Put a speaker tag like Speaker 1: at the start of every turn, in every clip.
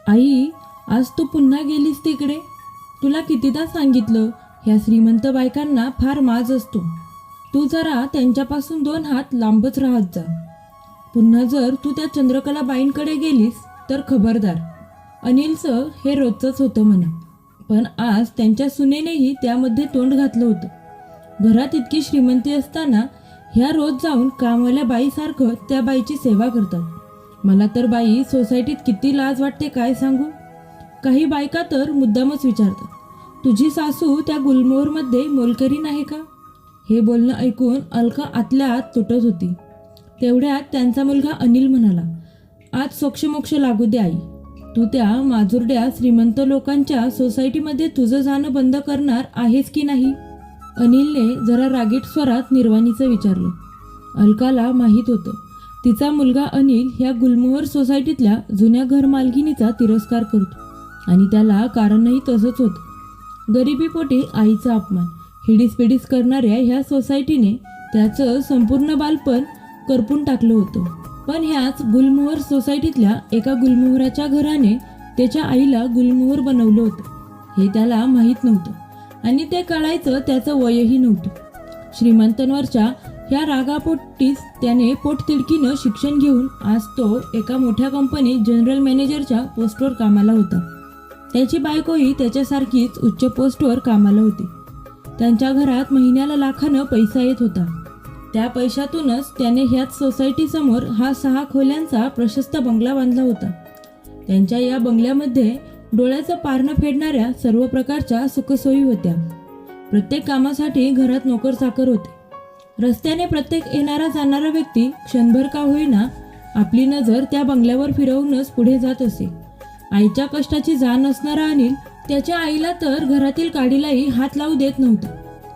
Speaker 1: आई, आज तू पुन्हा गेलीस तिकडे? तुला कितीदा सांगितलं, ह्या श्रीमंत बायकांना फार माज असतो. तू जरा त्यांच्यापासून 2 हात लांबच राहत जा. पुन्हा जर तू त्या चंद्रकला बाईंकडे गेलीस तर खबरदार. अनिलचं हे रोजचंच होतं म्हणा, पण आज त्यांच्या सुनेनेही त्यामध्ये तोंड घातलं होतं. घरात इतकी श्रीमंती असताना ह्या रोज जाऊन कामवाल्या बाईसारखं त्या बाईची सेवा करतात. मला तर बाई, सोसायटीत किती लाज वाटते काय सांगू. काही बायका तर मुद्दामच विचारतात, तुझी सासू त्या गुलमोहरमध्ये मोलकरीण आहे का? हे बोलणं ऐकून अलका आतल्या आत तुटत होती. तेवढ्यात त्यांचा मुलगा अनिल म्हणाला, आज सोक्षमोक्ष लागू दे आई. तू त्या माजुरड्या श्रीमंत लोकांच्या सोसायटीमध्ये तुझं जाणं बंद करणार आहेस की नाही? अनिलने जरा रागीट स्वरात निर्वाणीचं विचारलं. अलकाला माहीत होतं, तिचा मुलगा अनिल ह्या गुलमोहर सोसायटीतल्या जुन्या घरमालकिनीचा तिरस्कार करतो आणि त्याला कारणही तसंच होतं. गरिबीपोटी आईचा अपमान, हिडीसपिडीस करणाऱ्या ह्या सोसायटीने त्याचं संपूर्ण बालपण करपून टाकलं होतं. पण ह्याच गुलमोहर सोसायटीतल्या एका गुलमोहराच्या घराने त्याच्या आईला गुलमोहर बनवलं होतं. हे त्याला माहीत नव्हतं आणि ते कळायचं त्याचं वयही नव्हतं. श्रीमंतांवरच्या ह्या रागापोटीच त्याने पोटतिडकीनं शिक्षण घेऊन आज तो एका मोठ्या कंपनीत जनरल मॅनेजरच्या पोस्टवर कामाला होता. त्याची बायकोही त्याच्यासारखीच उच्च पोस्टवर कामाला होती. त्यांच्या घरात महिन्याला लाखानं पैसा येत होता. त्या पैशातूनच त्याने ह्याच सोसायटीसमोर हा 6 खोल्यांचा प्रशस्त बंगला बांधला होता. त्यांच्या या बंगल्यामध्ये डोळ्याचं पारणं फेडणाऱ्या सर्व प्रकारच्या सुखसोयी होत्या. प्रत्येक कामासाठी घरात नोकर-चाकर होते. रस्त्याने प्रत्येक येणारा जाणारा व्यक्ती क्षणभर का होईना आपली नजर त्या बंगल्यावर फिरवूनच पुढे जात असे. आईच्या कष्टाची जाण असणारा अनिल त्याच्या आईला तर घरातील काडीलाही हात लावू देत नव्हता.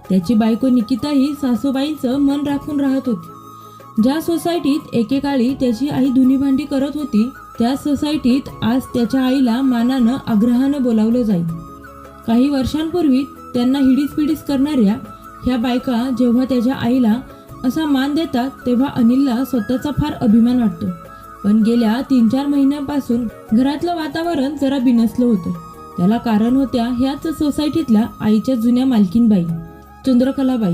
Speaker 1: त्याची बायको निकिताही सासूबाईंचं मन राखून राहत होती. ज्या सोसायटीत एकेकाळी त्याची आई धुनी भांडी करत होती, त्या सोसायटीत आज त्याच्या आईला मानानं आग्रहानं बोलावलं जाईल. काही वर्षांपूर्वी त्यांना हिडीसपिडीस करणाऱ्या ह्या बायका जेव्हा त्याच्या आईला असा मान देतात तेव्हा अनिलला स्वतःचा फार अभिमान वाटतो. पण गेल्या 3-4 महिन्यांपासून घरातलं वातावरण जरा बिनसलं होतं. त्याला कारण होत्या ह्याच सोसायटीतल्या आईच्या जुन्या मालकीनबाई चंद्रकलाबाई.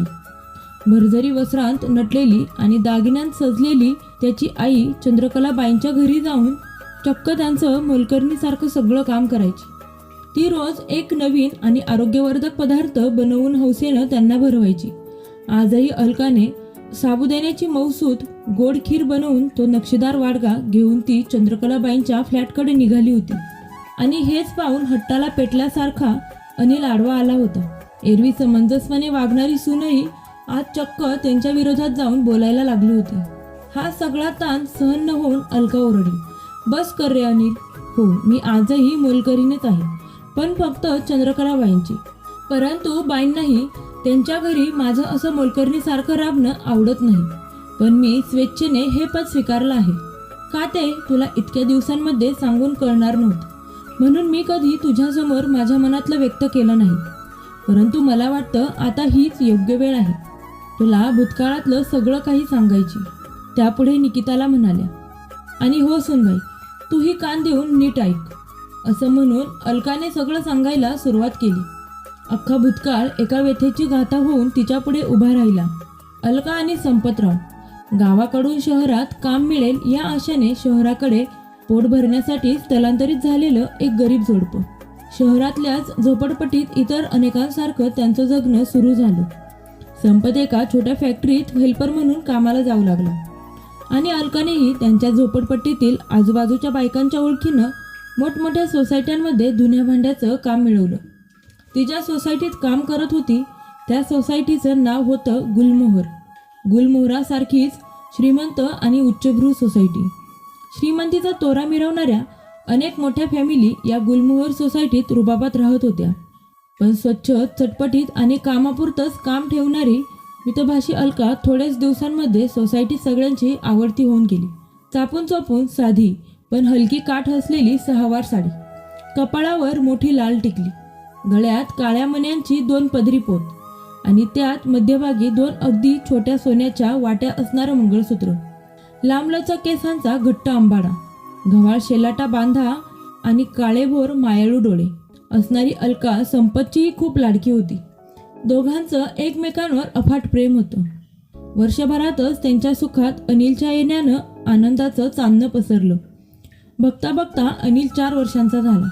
Speaker 1: भरजरी वस्त्रांत नटलेली आणि दागिन्यांत सजलेली त्याची आई चंद्रकलाबाईंच्या घरी जाऊन चक्क त्यांचं मोलकरणीसारखं सगळं काम करायची. ती रोज एक नवीन आणि आरोग्यवर्धक पदार्थ बनवून हौसेनं त्यांना भरवायची. आजही अलकाने साबुदाण्याची मऊसूत गोड खीर बनवून तो नक्षीदार वाडगा घेऊन ती चंद्रकलाबाईंच्या फ्लॅटकडे निघाली होती. आणि हेच पाहून हट्टाला पेटल्यासारखा अनिल आडवा आला होता. एरवी समंजसपणे वागणारी सूनही आज चक्क त्यांच्या विरोधात जाऊन बोलायला लागली होती. हा सगळा ताण सहन न होऊन अलका ओरडली, बस कर रे अनिल. हो, मी आजही मोलकरीणच आहे, पण फक्त चंद्रकलाबाईंची. परंतु बाईंनाही त्यांच्या घरी माझं असं मोलकरणीसारखं राबणं आवडत नाही. पण मी स्वेच्छेने हे पद स्वीकारलं आहे. का ते तुला इतक्या दिवसांमध्ये सांगून कळणार नव्हतं, म्हणून मी कधी तुझ्यासमोर माझ्या मनातलं व्यक्त केलं नाही. परंतु मला वाटतं आता हीच योग्य वेळ आहे तुला भूतकाळातलं सगळं काही सांगायची. त्यापुढे निकिताला म्हणाल्या, आणि हो सुनबाई, तूही कान देऊन नीट ऐक. असं म्हणून अलकाने सगळं सांगायला सुरुवात केली. अख्खा भूतकाळ एका व्यथेची गाथा होऊन तिच्यापुढे उभा राहिला. अलका आणि संपतराव गावाकडून शहरात काम मिळेल या आशेने शहराकडे पोट भरण्यासाठी स्थलांतरित झालेलं एक गरीब जोडपं. शहरातल्याच झोपडपट्टीत इतर अनेकांसारखं त्यांचं जगणं सुरू झालं. संपत एका छोट्या फॅक्टरीत हेल्पर म्हणून कामाला जाऊ लागला आणि अलकानेही त्यांच्या झोपडपट्टीतील आजूबाजूच्या बायकांच्या ओळखीनं मोठमोठ्या सोसायट्यांमध्ये धुण्या भांड्याचं काम मिळवलं. ती ज्या सोसायटीत काम करत होती त्या सोसायटीचं नाव होतं गुलमोहर. गुलमोहरासारखीच श्रीमंत आणि उच्चभ्रू सोसायटी. श्रीमंतीचा तोरा मिरवणाऱ्या अनेक मोठ्या फॅमिली या गुलमोहर सोसायटीत रुबाबात राहत होत्या. पण स्वच्छ, चटपटीत आणि कामापुरतंच काम ठेवणारी मितभाषी अलका थोड्याच दिवसांमध्ये सोसायटीत सगळ्यांची आवडती होऊन गेली. चापून चोपून साधी पण हलकी काठ असलेली 6वार साडी, कपाळावर मोठी लाल टिकली, गळ्यात काळ्या मण्यांची 2 पदरी पोत आणि त्यात मध्यभागी 2 अगदी छोट्या सोन्याच्या वाट्या असणारं मंगळसूत्र, लांबलचक केसांचा घट्ट आंबाडा, गव्हाळ शेलाटा बांधा आणि काळेभोर मायाळू डोळे असणारी अलका संपतचीही खूप लाडकी होती. दोघांचं एकमेकांवर अफाट प्रेम होतं. वर्षभरातच त्यांच्या सुखात अनिलच्या येण्यानं आनंदाचं चांदणं पसरलं. बघता बघता अनिल 4 वर्षांचा झाला.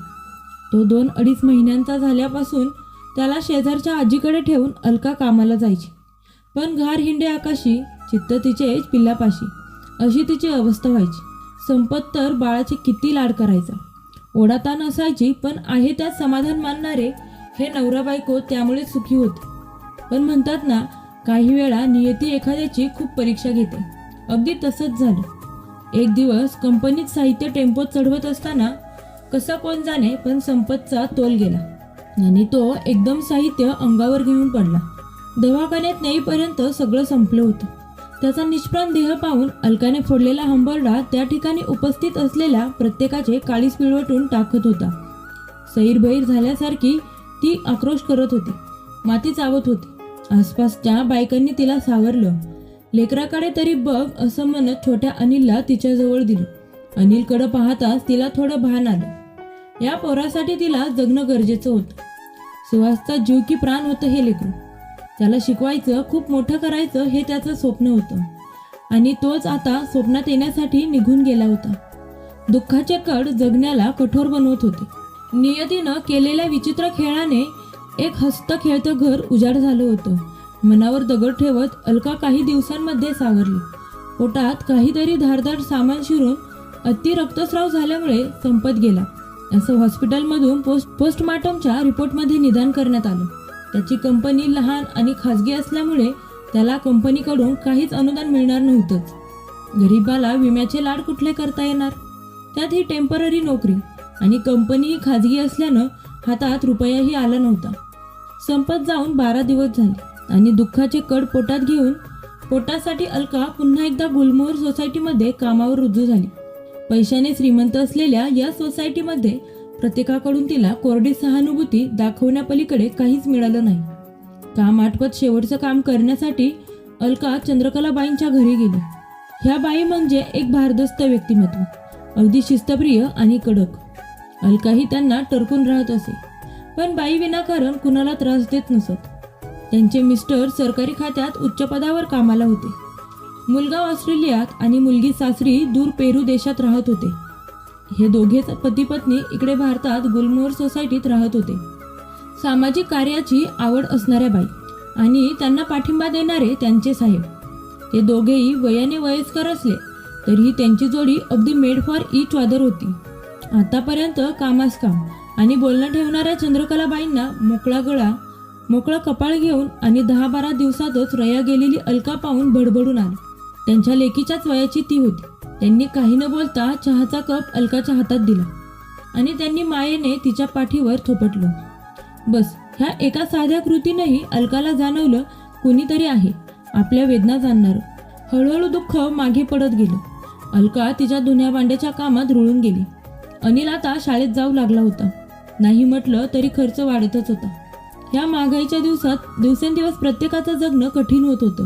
Speaker 1: तो 2-2.5 महिन्यांचा झाल्यापासून त्याला शेजारच्या आजीकडे ठेवून अलका कामाला जायची. पण घार हिंडे आकाशी, चित्त तिचे पिल्लापाशी अशी तिची अवस्था व्हायची. संपत तर बाळाचे किती लाड करायचा. ओढाताण असायची, पण आहे त्यात समाधान मानणारे हे नवरा बायको त्यामुळे सुखी होते. पण म्हणतात ना, काही वेळा नियती एखाद्याची खूप परीक्षा घेते. अगदी तसंच झालं. एक दिवस कंपनीत साहित्य टेम्पोत चढवत असताना कसा कोण जाणे, पण संपतचा तोल गेला आणि तो एकदम साहित्य अंगावर घेऊन पडला. दवाखान्यात नेईपर्यंत सगळं संपलं होतं. त्याचा निष्प्राण देह पाहून अलकाने फोडलेला हंबरडा त्या ठिकाणी उपस्थित असलेल्या प्रत्येकाचे काळीज पिळवटून टाकत होता. सैरभैर झाल्यासारखी ती आक्रोश करत होती, माती चावत होती. आसपासच्या बायकांनी तिला सावरलं. लेकराकडे तरी बघ असं म्हणत छोट्या अनिलला तिच्याजवळ दिलं. अनिलकडं पाहताच तिला थोडं भान आलं. या पोरासाठी तिला जगणं गरजेचं होतं. सुहासचा जीव की प्राण होतं हे लेकरू. त्याला शिकवायचं, खूप मोठं करायचं हे त्याचं स्वप्न होतं आणि तोच आता स्वप्नात येण्यासाठी निघून गेला होता. दुःखाचे कड जगण्याला कठोर बनवत होते. नियतीनं केलेल्या विचित्र खेळाने एक हस्त खेळतं घर उजाड झालं होतं. मनावर दगड ठेवत अलका काही दिवसांमध्ये सावरली. पोटात काहीतरी धारदार सामान शिरून अति रक्तस्राव झाल्यामुळे संपत गेला असं हॉस्पिटलमधून पोस्टमार्टमच्या रिपोर्टमध्ये निदान करण्यात आलं. त्याची कंपनी लहान आणि खाजगी असल्यामुळे त्याला कंपनीकडून काहीच अनुदान मिळणार नव्हतंच. गरीबाला विम्याचे लाड कुठले करता येणार, त्यात ही टेम्पररी नोकरी आणि कंपनीही खाजगी असल्यानं हातात रुपयाही आला नव्हता. संपत जाऊन 12 दिवस झाले आणि दुःखाचे कड पोटात घेऊन पोटासाठी अलका पुन्हा एकदा गुलमोहर सोसायटीमध्ये कामावर रुजू झाली. पैशाने श्रीमंत असलेल्या या सोसायटीमध्ये प्रत्येकाकडून तिला कोरडी सहानुभूती दाखवण्यापलीकडे काहीच मिळालं नाही. काम आटपत शेवटचं काम करण्यासाठी अलका चंद्रकलाबाईंच्या घरी गेली. ह्या बाई म्हणजे एक भारदस्त व्यक्तिमत्व, अगदी शिस्तप्रिय आणि कडक. अलकाही त्यांना टरकून राहत असे, पण बाई विनाकारण कुणाला त्रास देत नसत. त्यांचे मिस्टर सरकारी खात्यात उच्च पदावर कामाला होते. मुलगा ऑस्ट्रेलियात आणि मुलगी सासरी दूर पेरू देशात राहत होते. हे दोघेच पती पत्नी इकडे भारतात गुलमोहर सोसायटीत राहत होते. सामाजिक कार्याची आवड असणाऱ्या बाई आणि त्यांना पाठिंबा देणारे त्यांचे साहेब. ते दोघेही वयाने वयस्कर असले तरीही त्यांची जोडी अगदी मेड फॉर ईच अदर होती. आतापर्यंत कामास काम आणि बोलणं ठेवणाऱ्या चंद्रकलाबाईंना मोकळा गळा, मोकळं कपाळ घेऊन आणि 10-12 दिवसातच रया गेलेली अलका पाहून भडभडून आलं. त्यांच्या लेकीच्याच वयाची ती होती. त्यांनी काही न बोलता चहाचा कप अलकाच्या हातात दिला आणि त्यांनी मायेने तिच्या पाठीवर थोपटलं. बस, ह्या एका साध्या कृतीनंही अलकाला जाणवलं कुणीतरी आहे आपल्या वेदना जाणणारं. हळूहळू दुःख मागे पडत गेलं. अलका तिच्या धुण्या भांड्याच्या कामात रुळून गेली. अनिल आता शाळेत जाऊ लागला होता. नाही म्हटलं तरी खर्च वाढतच होता. ह्या महागाईच्या दिवसात दिवसेंदिवस प्रत्येकाचं जगणं कठीण होत होतं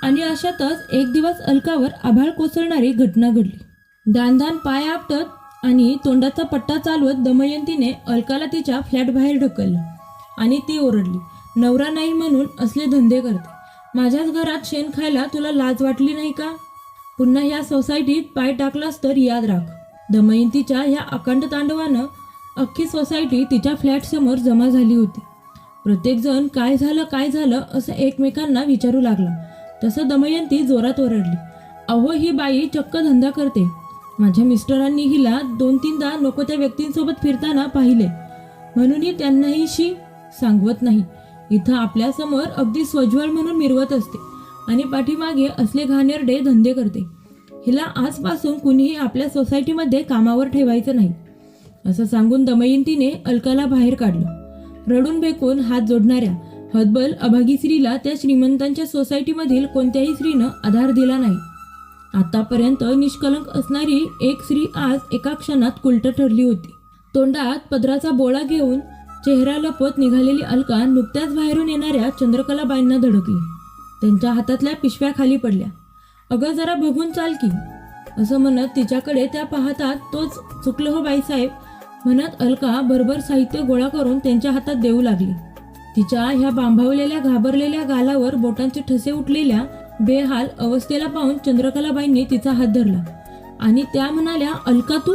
Speaker 1: आणि अशातच एक दिवस अलकावर आभाळ कोसळणारी घटना घडली. दान पाय आपटत आणि तोंडाचा पट्टा चालवत दमयंतीने अलकाला तिच्या फ्लॅटबाहेर ढकललं आणि ती ओरडली, नवरा नाही म्हणून असले धंदे करते. माझ्याच घरात शेण खायला तुला लाज वाटली नाही का? पुन्हा ह्या सोसायटीत पाय टाकलास तर याद राख. दमयंतीच्या ह्या अखंड तांडवानं अख्खी सोसायटी तिच्या फ्लॅटसमोर जमा झाली होती. प्रत्येकजण काय झालं असं एकमेकांना विचारू लागला. तसं दमयंती जोरात ओरडली, अहो ही बाई चक्क धंदा करते. माझ्या मिस्टरांनी हिला 2-3दा नको त्या व्यक्तींसोबत फिरताना पाहिले, म्हणूनही त्यांनाही शी सांगवत नाही. इथं आपल्यासमोर अगदी स्वज्वल म्हणून मिरवत असते आणि पाठीमागे असले घाणेरडे धंदे करते. हिला आजपासून कुणीही आपल्या सोसायटीमध्ये कामावर ठेवायचं नाही. असं सांगून दमयंतीने अलकाला बाहेर काढलं. रडून बेकून हात जोडणाऱ्या हतबल अभागी स्त्रीला त्या श्रीमंतांच्या सोसायटीमधील कोणत्याही स्त्रीनं आधार दिला नाही. आतापर्यंत निष्कलंक असणारी एक स्त्री आज एका क्षणात कुलट ठरली होती. तोंडात पदराचा बोळा घेऊन चेहरा लपवत निघालेली अलका नुकत्याच बाहेरून येणाऱ्या चंद्रकलाबाईंना धडकली. त्यांच्या हातातल्या पिशव्या खाली पडल्या. अगं जरा बघून चाल की, असं म्हणत तिच्याकडे त्या पाहतात, तोच चुकलं हो बाईसाहेब, म्हणत अलका भरभर साहित्य गोळा करून त्यांच्या हातात देऊ लागली. तिच्या ह्या बांभावलेल्या घाबरलेल्या गालावर बोटांचे ठसे उठलेल्या बेहाल अवस्थेला पाहून चंद्रकलाबाईंनी तिचा हात धरला आणि त्या म्हणाल्या, अलका तू?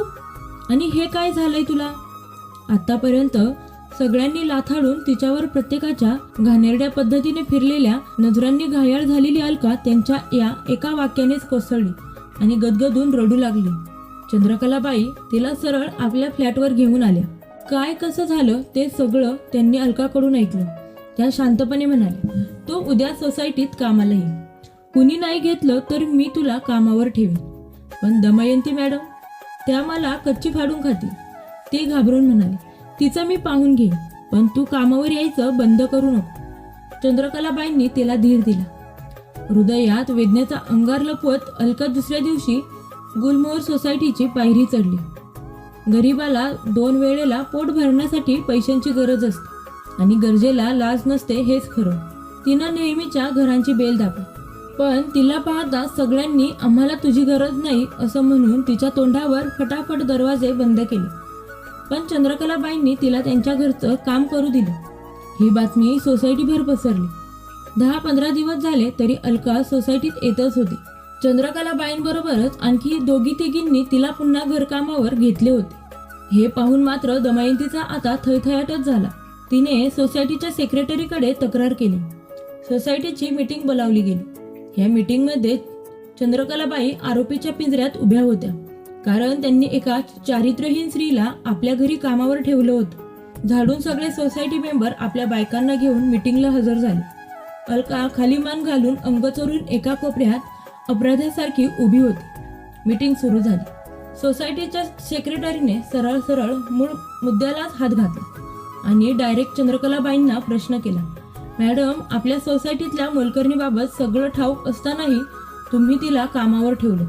Speaker 1: आणि हे काय झालंय तुला? आतापर्यंत सगळ्यांनी लाथाडून तिच्यावर प्रत्येकाच्या घाणेरड्या पद्धतीने फिरलेल्या नजरांनी घायाळ झालेली अलका त्यांच्या या एका वाक्यानेच कोसळली आणि गदगदून रडू लागली. चंद्रकलाबाई तिला सरळ आपल्या फ्लॅटवर घेऊन आल्या. काय कसं झालं ते सगळं त्यांनी अलकाकडून ऐकलं. त्या शांतपणे म्हणाल्या, तो उद्या सोसायटीत कामाला येईल. कुणी नाही घेतलं तर मी तुला कामावर ठेवीन. पण दमयंती मॅडम, त्या मला कच्ची फाडून खातील. ती घाबरून म्हणाली, तिचं मी पाहून घेईन, पण तू कामावर यायचं बंद करू नको. चंद्रकलाबाईंनी तिला धीर दिला. हृदयात वेदनेचा अंगार लपवत अलका दुसऱ्या दिवशी गुलमोहर सोसायटीची पायरी चढली. गरीबाला 2 वेळेला पोट भरण्यासाठी पैशांची गरज असते आणि गरजेला लाज नसते हेच खरं. तिनं नेहमीच्या घरांची बेल दाबली, पण तिला पाहता सगळ्यांनी आम्हाला तुझी गरज नाही असं म्हणून तिच्या तोंडावर फटाफट दरवाजे बंद केले. पण चंद्रकलाबाईंनी तिला त्यांच्या घरचं काम करू दिलं. ही बातमी सोसायटीभर पसरली. 10-15 दिवस झाले तरी अलका सोसायटीत येतच होती. चंद्रकलाबाईंबरोबरच आणखी 2-3 तिला पुन्हा घरकामावर घेतले होते. हे पाहून मात्र दमयंतीचा आता थैथयाटच झाला. तिने सोसायटीच्या सेक्रेटरीकडे तक्रार केली. सोसायटीची मीटिंग बोलावली गेली. या मीटिंगमध्ये चंद्रकलाबाई आरोपीच्या पिंजऱ्यात उभ्या होत्या, कारण त्यांनी एका चारित्र्यहीन स्त्रीला आपल्या घरी कामावर ठेवलं होतं. झाडून सगळे सोसायटी मेंबर आपल्या बायकांना घेऊन मीटिंगला हजर झाले. अलका खाली मान घालून अंग चोरून एका कोपऱ्यात अपराध्यासारखी उभी होती. मीटिंग सुरू झाली. सोसायटीच्या सेक्रेटरीने सरळ मूळ मुद्द्यालाच हात घातला आणि डायरेक्ट चंद्रकलाबाईंना प्रश्न केला, मॅडम, आपल्या सोसायटीतल्या मोलकरणीबाबत सगळं ठाऊक असतानाही तुम्ही तिला कामावर ठेवलं.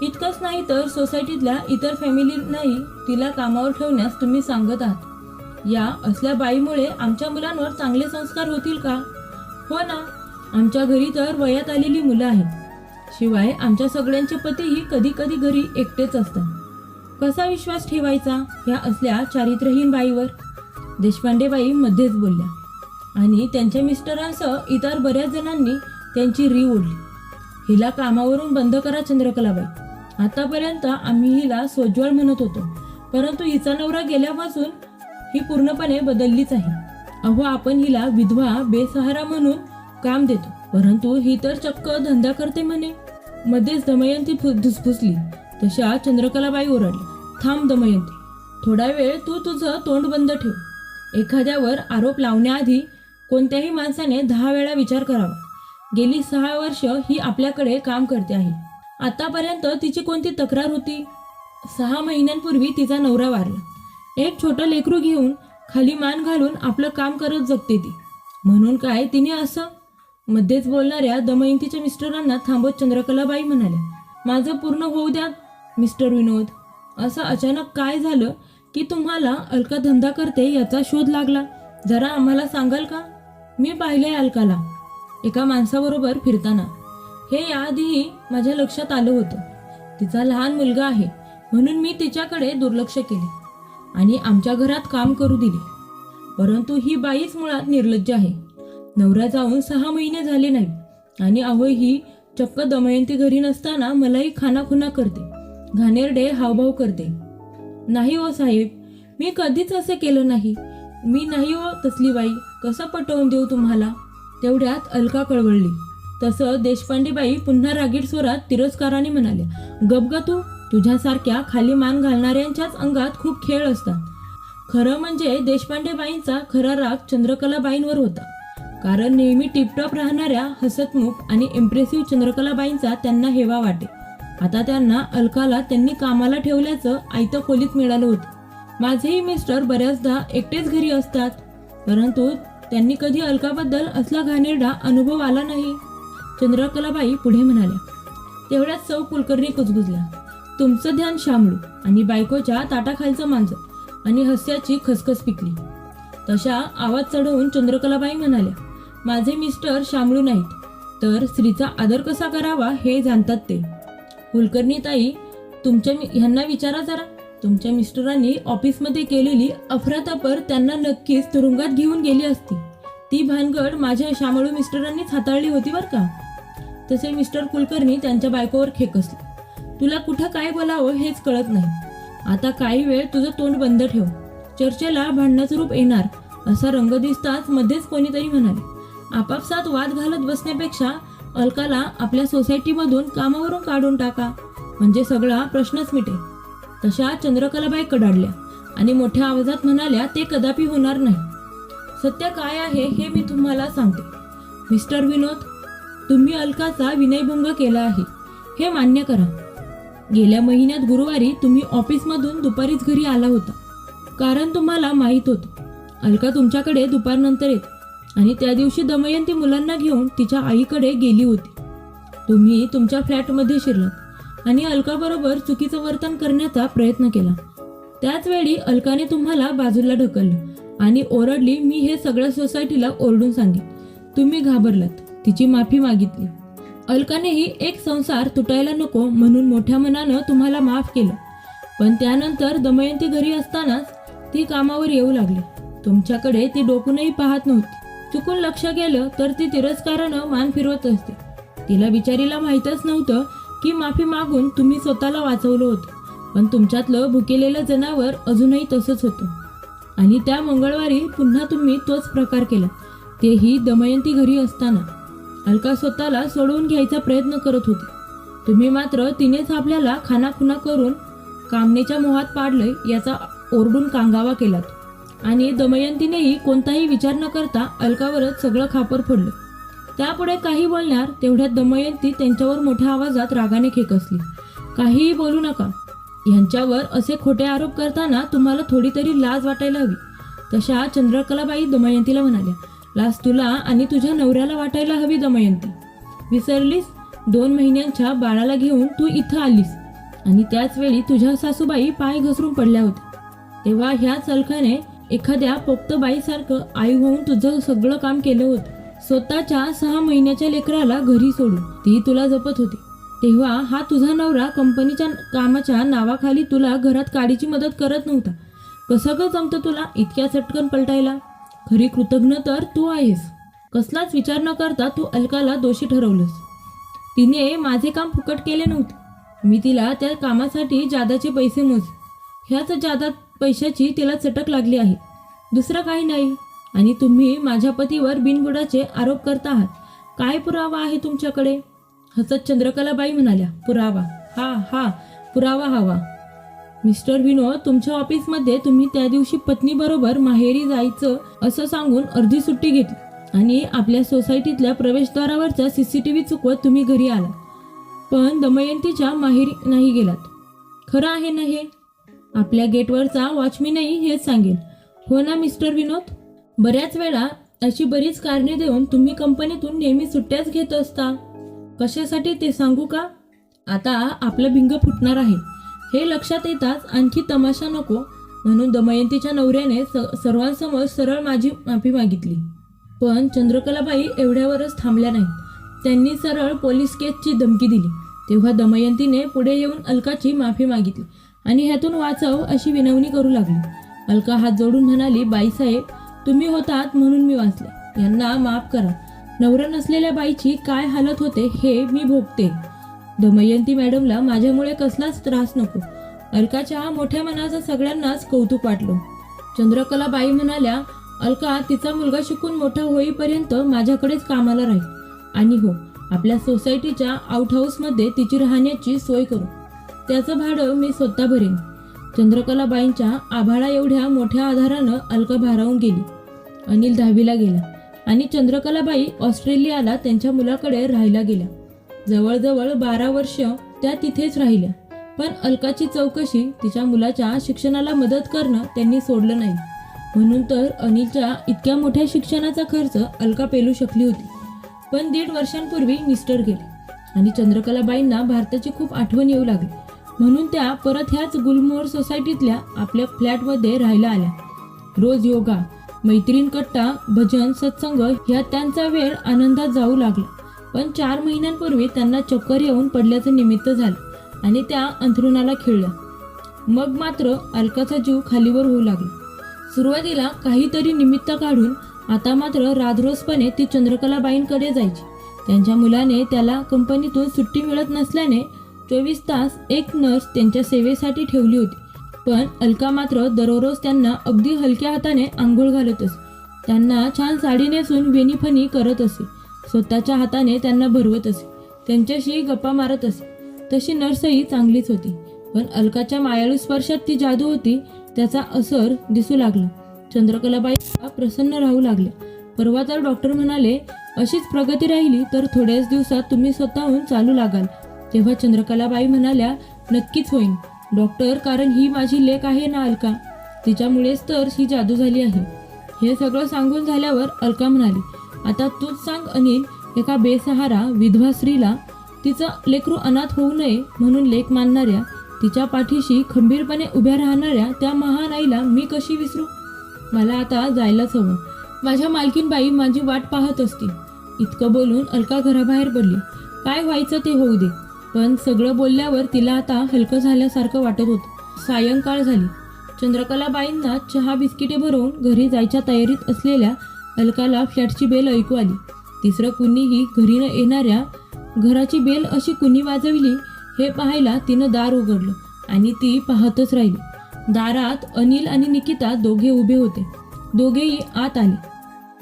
Speaker 1: इतकंच नाही तर सोसायटीतल्या इतर फॅमिलींनाही तिला कामावर ठेवण्यास तुम्ही सांगत आहात. या असल्या बाईमुळे आमच्या मुलांवर चांगले संस्कार होतील का? हो ना, आमच्या घरी तर वयात आलेली मुलं आहेत. शिवाय आमच्या सगळ्यांचे पतीही कधी कधी घरी एकटेच असतात. कसा विश्वास ठेवायचा ह्या असल्या चारित्र्यहीन बाईवर? देशपांडेबाई मध्येच बोलल्या आणि त्यांच्या मिस्टरांसह इतर बऱ्याच जणांनी त्यांची री ओढली. हिला कामावरून बंद करा चंद्रकलाबाई. आतापर्यंत आम्ही हिला सोज्वळ म्हणत होतो, परंतु हिचा नवरा गेल्यापासून ही पूर्णपणे बदललीच आहे. अहो, आपण हिला विधवा बेसहारा म्हणून काम देतो, परंतु ही तर चक्क धंदा करते म्हणे. मध्येच दमयंती धुसफुसली तशा चंद्रकलाबाई ओरडली, थांब दमयंती, थोडा वेळ तू तुझं तोंड बंद ठेव. एखाद्यावर आरोप लावण्याआधी कोणत्याही माणसाने 10 वेळा विचार करावा. गेली 6 वर्ष ही आपल्याकडे काम करते आहे. आतापर्यंत तिची कोणती तक्रार होती? 6 महिन्यांपूर्वी तिचा नवरा वारला. एक छोटं लेकरू घेऊन खाली मान घालून आपलं काम करत जगते ती. म्हणून काय तिने असं? मध्येच बोलणाऱ्या दमयंतीच्या मिस्टरांना थांबवत चंद्रकलाबाई म्हणाल्या, माझं पूर्ण होऊ द्या मिस्टर विनोद. असं अचानक काय झालं की तुम्हाला अलका धंदा करते याचा शोध लागला? जरा आम्हाला सांगाल का? मी पाहिलंय अलकाला एका माणसाबरोबर फिरताना. हे याआधीही माझ्या लक्षात आलं होतं. तिचा लहान मुलगा आहे म्हणून मी तिच्याकडे दुर्लक्ष केले आणि आमच्या घरात काम करू दिले. परंतु ही बाईच मुळात निर्लज्ज आहे. नवरा जाऊन 6 महिने झाले नाही आणि अहो, ही चक्क दमयंती घरी नसताना मलाही खानाखुना करते, घाणेरडे हावभाव करते. नाही हो साहेब, मी कधीच असे केलं नाही. मी नाही हो तसली बाई. कसं पटवून देऊ तुम्हाला? तेवढ्यात अलका कळवळली. तसं देशपांडेबाई पुन्हा रागीट स्वरात तिरस्काराने म्हणाल्या, गप ग तू. तुझ्यासारख्या खाली मान घालणाऱ्यांच्याच अंगात खूप खेळ असतात. खरं म्हणजे देशपांडेबाईंचा खरा राग चंद्रकलाबाईंवर होता, कारण नेहमी टिपटॉप राहणाऱ्या हसतमुख आणि इम्प्रेसिव्ह चंद्रकलाबाईंचा त्यांना हेवा वाटे. आता त्यांना अलकाला त्यांनी कामाला ठेवल्याचं आयतं खोलीत मिळालं होतं. माझेही मिस्टर बऱ्याचदा एकटेच घरी असतात, परंतु त्यांनी कधी अलकाबद्दल असला घाणेरडा अनुभव आला नाही. चंद्रकलाबाई पुढे म्हणाल्या. तेवढ्यात सौ कुलकर्णी कुजबुजल्या, तुमचं ध्यान शामळू आणि बायकोच्या ताटाखालचं मांजर आणि हास्याची खसखस पिकली. तशा आवाज चढवून चंद्रकलाबाई म्हणाल्या, माझे मिस्टर शामळू नाहीत, तर स्त्रीचा आदर कसा करावा हे जाणतात ते. कुलकर्णी ताई, ह्यांना विचारा जरा. तुमच्या मिस्टरांनी ऑफिसमध्ये केलेली अफरातफर त्यांना नक्कीच तुरुंगात घेऊन गेली असती. ती भानगड माझ्या शामळू मिस्टरांनीच हाताळली होती बरं का. तसे मिस्टर कुलकर्णी त्यांच्या बायकोवर खेकसले. तुला कुठं काय बोलावं हेच कळत नाही. आता काही वेळ तुझं तोंड बंद ठेव. चर्चेला भांडणाचं रूप येणार असा रंग दिसताच मध्येच कोणीतरी म्हणाले, आपापसात वाद घालत बसण्यापेक्षा अलकाला आपल्या सोसायटीमधून कामावरून काढून टाका, म्हणजे सगळा प्रश्नच मिटेल. तशा चंद्रकलाबाई कडाडल्या आणि मोठ्या आवाजात म्हणाल्या, ते कदापि होणार नाही. सत्य काय आहे हे मी तुम्हाला सांगते. मिस्टर विनोद, तुम्ही अलकाचा विनयभंग केला आहे हे मान्य करा. गेल्या महिन्यात गुरुवारी तुम्ही ऑफिसमधून दुपारीच घरी आला होता, कारण तुम्हाला माहीत होतं अलका तुमच्याकडे दुपारनंतर येत आणि त्या दिवशी दमयंती मुलांना घेऊन तिच्या आईकडे गेली होती. तुम्ही तुमच्या फ्लॅटमध्ये शिरलात आणि अलकाबरोबर चुकीचं वर्तन करण्याचा प्रयत्न केला. त्याच वेळी अलकाने तुम्हाला बाजूला ढकललं आणि ओरडली. मी हे सगळ्या सोसायटीला ओरडून सांगेन. तुम्ही घाबरलात, तिची माफी मागितली. अलकानेही एक संसार तुटायला नको म्हणून मोठ्या मनानं तुम्हाला माफ केलं. पण त्यानंतर दमयंती घरी असतानाच ती कामावर येऊ लागली. तुमच्याकडे ती डोकूनही पाहत नव्हती. चुकून लक्ष गेलं तर ती तिरस्कारानं मान फिरवत असते. तिला बिचारीला माहीतच नव्हतं की माफी मागून तुम्ही स्वतःला वाचवलं होतं. पण तुमच्यातलं भुकेलेलं जनावर अजूनही तसंच होतं. आणि त्या मंगळवारी पुन्हा तुम्ही तोच प्रकार केला, तेही दमयंती घरी असताना. अलका स्वतःला सोडवून घ्यायचा प्रयत्न करत होती. तुम्ही मात्र तिनेच आपल्याला खानाखुना करून कामनेच्या मोहात पाडलंय याचा ओरडून कांगावा केलात. आणि दमयंतीनेही कोणताही विचार न करता अलकावरच सगळं खापर फोडलं. त्यापुढे काही बोलणार तेवढ्यात दमयंती त्यांच्यावर मोठ्या आवाजात रागाने खेकसली. काहीही बोलू नका. यांच्यावर असे खोटे आरोप करताना तुम्हाला थोडी तरी लाज वाटायला हवी. तशा चंद्रकलाबाई दमयंतीला म्हणाल्या, लाज तुला आणि तुझ्या नवऱ्याला वाटायला हवी दमयंती. विसरलीस? 2 महिन्यांच्या बाळाला घेऊन तू इथं आलीस आणि त्याच वेळी तुझ्या सासूबाई पाय घसरून पडल्या होत्या. तेव्हा ह्याच अलकाने एखाद्या पोक्त बाईसारखं आई होऊन तुझं सगळं काम केलं होतं. स्वतःच्या 6 महिन्याच्या लेकराला घरी सोडून ती तुला जपत होती. तेव्हा हा तुझा नवरा कंपनीच्या कामाच्या नावाखाली तुला घरात काडीची मदत करत नव्हता. कसं ग जमतं तुला इतक्या चटकन पलटायला? खरी कृतज्ञ तर तू आहेस. कसलाच विचार न करता तू अलकाला दोषी ठरवलंस. तिने माझे काम फुकट केले नव्हते. मी तिला त्या कामासाठी जादाचे पैसे मोजले. ह्याच जादा पैशाची तिला चटक लागली आहे, दुसरं काही नाही. आणि तुम्ही माझ्या पतीवर बिनबुडाचे आरोप करता आहात. काय पुरावा आहे तुमच्याकडे? हसत चंद्रकलाबाई म्हणाल्या, पुरावा? हा पुरावा हवा. मिस्टर विनोद, तुमच्या ऑफिसमध्ये तुम्ही त्या दिवशी पत्नीबरोबर माहेरी जायचं असं सांगून अर्धी सुट्टी घेतली आणि आपल्या सोसायटीतल्या प्रवेशद्वारावरचा CCTV चुकवत तुम्ही घरी आला. पण दमयंतीच्या माहेरी नाही गेलात. खरं आहे ना हे? आपल्या गेटवरचा वॉचमॅनही हेच सांगेल. हो ना मिस्टर विनोद? बऱ्याच वेळा अशी बरीच कारणे देऊन तुम्ही कंपनीतून नेहमी सुट्ट्याच घेत असता. कशासाठी ते सांगू का? आता आपलं भिंग फुटणार आहे हे लक्षात येताच आणखी तमाशा नको म्हणून दमयंतीच्या नवऱ्याने सर्वांसमोर सरळ माझी माफी मागितली. पण चंद्रकलाबाई एवढ्यावरच थांबल्या नाहीत. त्यांनी सरळ पोलीस केसची धमकी दिली. तेव्हा दमयंतीने पुढे येऊन अलकाची माफी मागितली आणि ह्यातून वाचव अशी विनवणी करू लागली. अलका हात जोडून म्हणाली, बाईसाहेब, तुम्ही होतात म्हणून मी वाचले. यांना माफ करा. नवरा नसलेल्या बाईची काय हालत होते हे मी भोगते. दमयंती मॅडमला माझ्यामुळे कसलाच त्रास नको. अलकाच्या मोठ्या मनाचं सगळ्यांनाच कौतुक वाटलं. चंद्रकलाबाई म्हणाल्या, अलका तिचा मुलगा शिकून मोठा होईपर्यंत माझ्याकडेच कामाला राहील. आणि हो, आपल्या सोसायटीच्या आउट हाऊसमध्ये तिची राहण्याची सोय करू. त्याचं भाडं मी स्वतः भरेन. चंद्रकलाबाईंच्या आभाळा एवढ्या मोठ्या आधारानं अलका भारावून गेली. अनिल 10वीला गेला आणि चंद्रकलाबाई ऑस्ट्रेलियाला त्यांच्या मुलाकडे राहायला गेल्या. जवळजवळ 12 वर्ष त्या तिथेच राहिल्या. पण अलकाची चौकशी, तिच्या मुलाच्या शिक्षणाला मदत करणं त्यांनी सोडलं नाही. म्हणून तर अनिलच्या इतक्या मोठ्या शिक्षणाचा खर्च अलका पेलू शकली होती. पण 1.5 वर्षांपूर्वी मिस्टर गेले आणि चंद्रकलाबाईंना भारताची खूप आठवण येऊ लागली. म्हणून त्या परत ह्याच गुलमोहर सोसायटीतल्या आपल्या फ्लॅटमध्ये राहायला आल्या. रोज योगा, मैत्रीण कट्टा, भजन, सत्संग ह्यात त्यांचा वेळ आनंदात जाऊ लागला. पण 4 महिन्यांपूर्वी त्यांना चक्कर येऊन पडल्याचं निमित्त झालं आणि त्या अंथरुणाला खिळल्या. मग मात्र अलकाचा जीव खालीवर होऊ लागला. सुरुवातीला काहीतरी निमित्त काढून आता मात्र राजरोसपणे ती चंद्रकलाबाईंकडे जायची. त्यांच्या मुलाने त्याला कंपनीतून सुट्टी मिळत नसल्याने 24 तास एक नर्स त्यांच्या सेवेसाठी ठेवली होती. पण अलका मात्र दररोज त्यांना अगदी हलक्या हाताने आंघोळ घालत असे. त्यांना छान साडी नेसून वेणीफणी करत असे. स्वतःच्या हाताने त्यांना भरवत असे. त्यांच्याशी गप्पा मारत असे. तशी नर्सही चांगलीच होती. पण अलकाच्या मायाळू स्पर्शात ती जादू होती, त्याचा असर दिसू लागला. चंद्रकलाबाई प्रसन्न राहू लागल्या. परवा तर डॉक्टर म्हणाले, अशीच प्रगती राहिली तर थोड्याच दिवसात तुम्ही स्वतःहून चालू लागाल. तेव्हा चंद्रकलाबाई म्हणाल्या, नक्कीच होईन डॉक्टर, कारण ही माझी लेक आहे ना अलका, तिच्यामुळेच तर ही जादू झाली आहे. हे सगळं सांगून झाल्यावर अलका म्हणाली, आता तूच सांग अनिल, एका बेसहारा विधवा स्त्रीला तिचं लेकरू अनाथ होऊ नये म्हणून लेक मानणाऱ्या, तिच्या पाठीशी खंबीरपणे उभ्या राहणाऱ्या त्या महान आईला मी कशी विसरू? मला आता जायलाच हवं. माझ्या मालकीनबाई माझी वाट पाहत असतील. इतकं बोलून अलका घराबाहेर पडली. काय व्हायचं ते होऊ दे. पण सगळं बोलल्यावर तिला आता हलकं झाल्यासारखं वाटत होतं. सायंकाळ झाली. चंद्रकलाबाईंना चहा बिस्किटे भरवून घरी जायच्या तयारीत असलेल्या अलकाला फ्लॅटची बेल ऐकू आली. तिसरं कुणीही घरी न येणाऱ्या घराची बेल अशी कुणी वाजविली हे पाहायला तिनं दार उघडलं आणि ती पाहतच राहिली. दारात अनिल आणि निकिता दोघे उभे होते. दोघेही आत आले.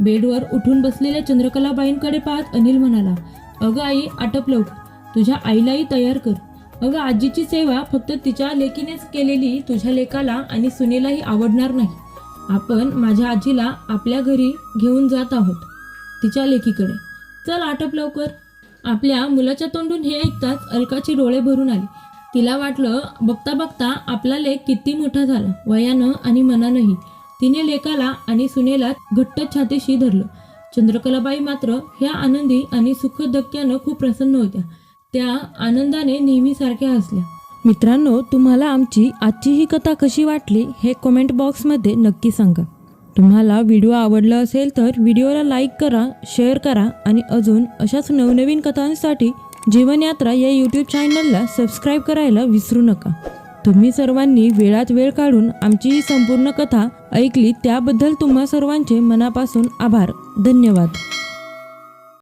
Speaker 1: बेडवर उठून बसलेल्या चंद्रकलाबाईंकडे पाहत अनिल म्हणाला, अगं आई, आटप लवकर, तुझ्या आईलाही तयार कर. अगं आजीची सेवा फक्त तिच्या लेकीनेच केलेली तुझ्या लेकाला आणि सुनेलाही आवडणार नाही. आपण माझ्या आजीला आपल्या घरी घेऊन जात आहोत, तिच्या लेकीकडे. चल आटप लवकर. आपल्या मुलाच्या तोंडून हे ऐकताच अलकाचे डोळे भरून आले. तिला वाटलं, बघता बघता आपला लेक किती मोठा झाला, वयानं आणि मनानंही. तिने लेकाला आणि सुनेला घट्ट छातीशी धरलं. चंद्रकलाबाई मात्र ह्या आनंदी आणि सुखद धक्क्यानं खूप प्रसन्न होत्या. त्या आनंदाने नेहमीसारख्या हसल्या. मित्रांनो, तुम्हाला आमची आजची ही कथा कशी वाटली हे कमेंट बॉक्समध्ये नक्की सांगा. तुम्हाला व्हिडिओ आवडला असेल तर व्हिडिओला लाईक करा, शेअर करा आणि अजून अशाच नवनवीन कथांसाठी जीवनयात्रा या यूट्यूब चॅनलला सबस्क्राईब करायला विसरू नका. तुम्ही सर्वांनी वेळात वेळ काढून आमची ही संपूर्ण कथा ऐकली त्याबद्दल तुम्हा सर्वांचे मनापासून आभार. धन्यवाद.